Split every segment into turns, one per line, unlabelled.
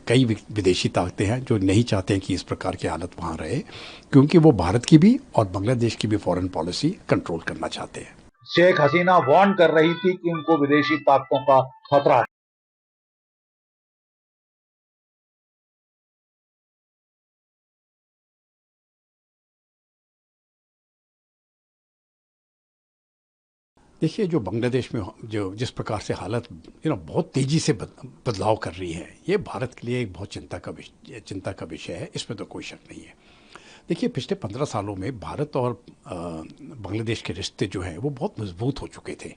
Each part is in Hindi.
कई विदेशी ताकतें हैं जो नहीं चाहते हैं कि इस प्रकार की हालत वहाँ रहे, क्योंकि वो भारत की भी और बांग्लादेश की भी फॉरेन पॉलिसी कंट्रोल करना चाहते हैं।
शेख हसीना वार्न कर रही थी कि उनको विदेशी ताकतों का खतरा है।
देखिए, जो बांग्लादेश में जो जिस प्रकार से हालत बहुत तेज़ी से बदलाव कर रही है, ये भारत के लिए एक बहुत चिंता का विषय है, इसमें तो कोई शक नहीं है। देखिए, पिछले 15 सालों में भारत और बांग्लादेश के रिश्ते जो हैं वो बहुत मजबूत हो चुके थे।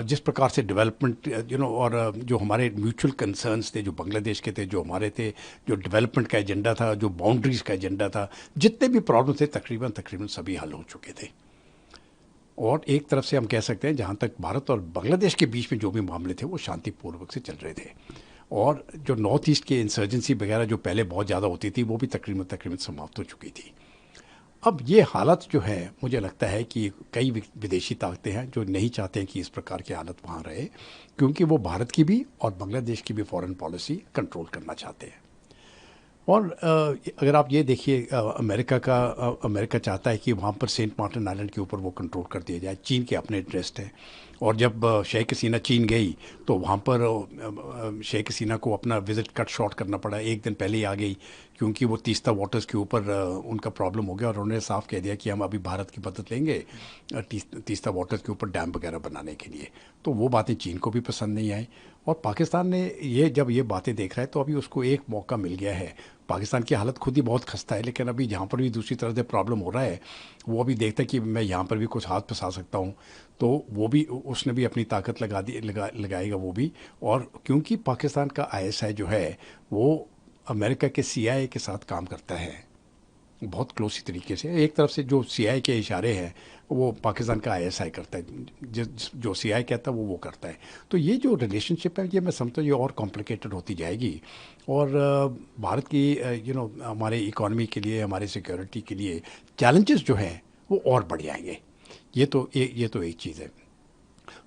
जिस प्रकार से डेवलपमेंट और जो हमारे म्यूचुअल कंसर्न्स थे, जो बांग्लादेश के थे, जो हमारे थे, जो डेवलपमेंट का एजेंडा था, जो बाउंड्रीज़ का एजेंडा था, जितने भी प्रॉब्लम थे तकरीबन तकरीबन सभी हल हो चुके थे। और एक तरफ से हम कह सकते हैं, जहाँ तक भारत और बांग्लादेश के बीच में जो भी मामले थे वो शांतिपूर्वक से चल रहे थे। और जो नॉर्थ ईस्ट की इंसर्जेंसी वगैरह जो पहले बहुत ज़्यादा होती थी, वो भी तकरीबन तकरीबन समाप्त हो चुकी थी। अब ये हालत जो है, मुझे लगता है कि कई विदेशी ताकतें हैं जो नहीं चाहते हैं कि इस प्रकार की हालत वहाँ रहे, क्योंकि वो भारत की भी और बांग्लादेश की भी फॉरेन पॉलिसी कंट्रोल करना चाहते हैं। और अगर आप ये देखिए, अमेरिका चाहता है कि वहाँ पर सेंट मार्टिन आइलैंड के ऊपर वो कंट्रोल कर दिया जाए। चीन के अपने इंटरेस्ट है। और जब शेख हसीना चीन गई तो वहाँ पर शेख हसीना को अपना विज़िट कट शॉर्ट करना पड़ा, एक दिन पहले ही आ गई, क्योंकि वो तीस्ता वाटर्स के ऊपर उनका प्रॉब्लम हो गया और उन्होंने साफ कह दिया कि हम अभी भारत की मदद लेंगे तीस्ता वाटर्स के ऊपर डैम वगैरह बनाने के लिए। तो वो बातें चीन को भी पसंद नहीं आई। और पाकिस्तान ने जब ये बातें देख रहा है तो अभी उसको एक मौका मिल गया है। पाकिस्तान की हालत खुद ही बहुत खस्ता है, लेकिन अभी जहाँ पर भी दूसरी तरह से प्रॉब्लम हो रहा है, वो अभी देखता है कि मैं यहाँ पर भी कुछ हाथ फंसा सकता हूँ, तो वो भी उसने भी अपनी ताकत लगाएगा वो भी। और क्योंकि पाकिस्तान का आईएसआई जो है वो अमेरिका के सीआईए के साथ काम करता है बहुत क्लोज तरीके से। एक तरफ से जो सीआईए के इशारे हैं वो पाकिस्तान का आईएसआई करता है, जो सीआईए कहता है वो करता है। तो ये जो रिलेशनशिप है, ये मैं समझता हूँ ये और कॉम्प्लिकेटेड होती जाएगी। और भारत की हमारे इकोनॉमी के लिए, हमारे सिक्योरिटी के लिए चैलेंजेस जो हैं वो और बढ़ जाएंगे। ये तो एक चीज़ है।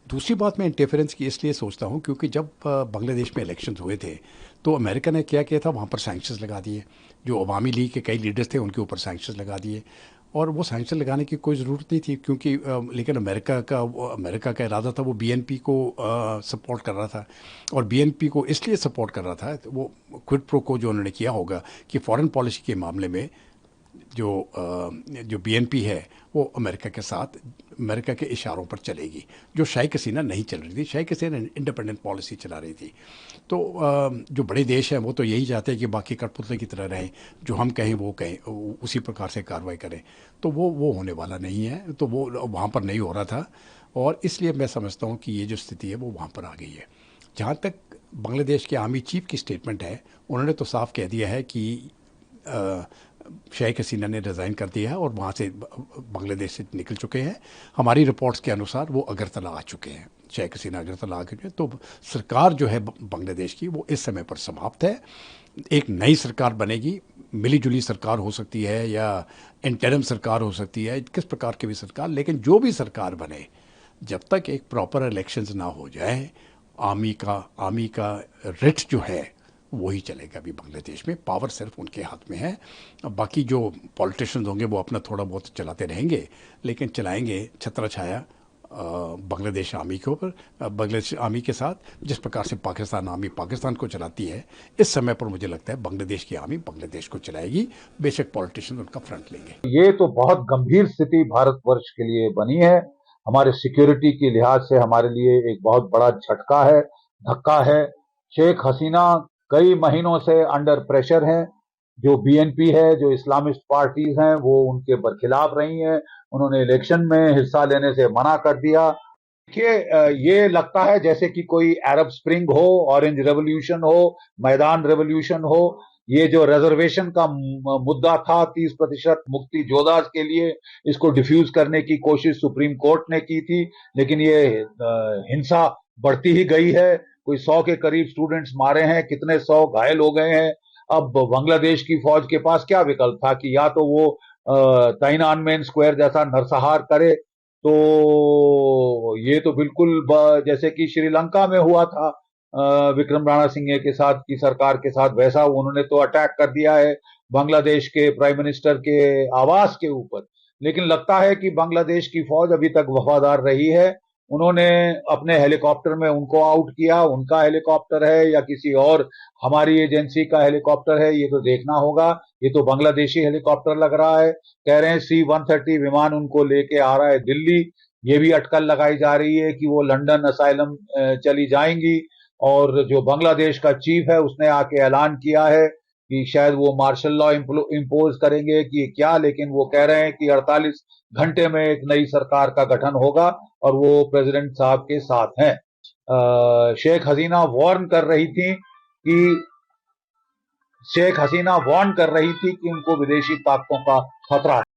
दूसरी बात, मैं इंटरफेरेंस की इसलिए सोचता हूँ क्योंकि जब बांग्लादेश में इलेक्शंस हुए थे तो अमेरिका ने क्या किया था, वहाँ पर सैंक्शंस लगा दिए। जो अवामी लीग के कई लीडर्स थे उनके ऊपर सैंक्शंस लगा दिए। और वो सैंक्शन लगाने की कोई ज़रूरत नहीं थी, क्योंकि लेकिन अमेरिका का इरादा था, वो बीएनपी को सपोर्ट कर रहा था। और बीएनपी को इसलिए सपोर्ट कर रहा था, तो वो क्विड प्रो को जो उन्होंने किया होगा कि फॉरेन पॉलिसी के मामले में जो बीएनपी है वो अमेरिका के साथ, अमेरिका के इशारों पर चलेगी, जो शेख हसीना नहीं चल रही थी। शेख हसीना इंडिपेंडेंट पॉलिसी चला रही थी। तो जो बड़े देश हैं वो तो यही चाहते हैं कि बाकी कठपुतले की तरह रहें, जो हम कहें वो कहें, उसी प्रकार से कार्रवाई करें। तो वो होने वाला नहीं है, तो वो वहाँ पर नहीं हो रहा था। और इसलिए मैं समझता हूँ कि ये जो स्थिति है वो वहाँ पर आ गई है। जहाँ तक बांग्लादेश के आर्मी चीफ की स्टेटमेंट है, उन्होंने तो साफ कह दिया है कि शेख हसीना ने रिज़ाइन कर दिया है और वहाँ से बांग्लादेश से निकल चुके हैं। हमारी रिपोर्ट्स के अनुसार वो अगरतला आ चुके हैं, शेख हसीना अगरतला आ चुके हैं। तो सरकार जो है बांग्लादेश की वो इस समय पर समाप्त है। एक नई सरकार बनेगी, मिली जुली सरकार हो सकती है या इंटरिम सरकार हो सकती है, किस प्रकार की भी सरकार, लेकिन जो भी सरकार बने, जब तक एक प्रॉपर इलेक्शंस ना हो जाए, आर्मी का रिट जो है वही चलेगा अभी बांग्लादेश में। पावर सिर्फ उनके हाथ में है। अब बाकी जो पॉलिटिशियंस होंगे वो अपना थोड़ा बहुत चलाते रहेंगे, लेकिन चलाएंगे छत्र छाया बांग्लादेश आर्मी के ऊपर, बांग्लादेश आर्मी के साथ, जिस प्रकार से पाकिस्तान आर्मी पाकिस्तान को चलाती है। इस समय पर मुझे लगता है बांग्लादेश की आर्मी बांग्लादेश को चलाएगी, बेशक पॉलिटिशियन उनका फ्रंट लेंगे।
ये तो बहुत गंभीर स्थिति भारतवर्ष के लिए बनी है। हमारे सिक्योरिटी के लिहाज से हमारे लिए एक बहुत बड़ा झटका है, धक्का है। शेख हसीना कई महीनों से अंडर प्रेशर हैं। जो बीएनपी है, जो इस्लामिस्ट पार्टीज हैं, वो उनके बरखिलाफ रही हैं। उन्होंने इलेक्शन में हिस्सा लेने से मना कर दिया। देखिए, ये लगता है जैसे कि कोई अरब स्प्रिंग हो, ऑरेंज रेवोल्यूशन हो, मैदान रेवोल्यूशन हो। ये जो रिजर्वेशन का मुद्दा था, 30% मुक्ति जोधास के लिए, इसको डिफ्यूज करने की कोशिश सुप्रीम कोर्ट ने की थी, लेकिन ये हिंसा बढ़ती ही गई है। कोई 100 के करीब स्टूडेंट्स मारे हैं, कितने 100 घायल हो गए हैं। अब बांग्लादेश की फौज के पास क्या विकल्प था कि या तो वो ताइनानमेन स्क्वायर जैसा नरसंहार करे, तो ये तो बिल्कुल जैसे कि श्रीलंका में हुआ था, विक्रम राणा सिंह के साथ की सरकार के साथ, वैसा उन्होंने तो अटैक कर दिया है बांग्लादेश के प्राइम मिनिस्टर के आवास के ऊपर। लेकिन लगता है कि बांग्लादेश की फौज अभी तक वफादार रही है। उन्होंने अपने हेलीकॉप्टर में उनको आउट किया, उनका हेलीकॉप्टर है या किसी और हमारी एजेंसी का हेलीकॉप्टर है, ये तो देखना होगा। ये तो बांग्लादेशी हेलीकॉप्टर लग रहा है। कह रहे हैं C-130 विमान उनको लेके आ रहा है दिल्ली। ये भी अटकल लगाई जा रही है कि वो लंदन असाइलम चली जाएंगी। और जो बांग्लादेश का चीफ है उसने आके ऐलान किया है कि शायद वो मार्शल लॉ इम्पोज करेंगे कि क्या, लेकिन वो कह रहे हैं कि 48 घंटे में एक नई सरकार का गठन होगा और वो प्रेसिडेंट साहब के साथ हैं। शेख हसीना वार्न कर रही थी कि शेख हसीना वार्न कर रही थी कि उनको विदेशी ताकतों का खतरा है।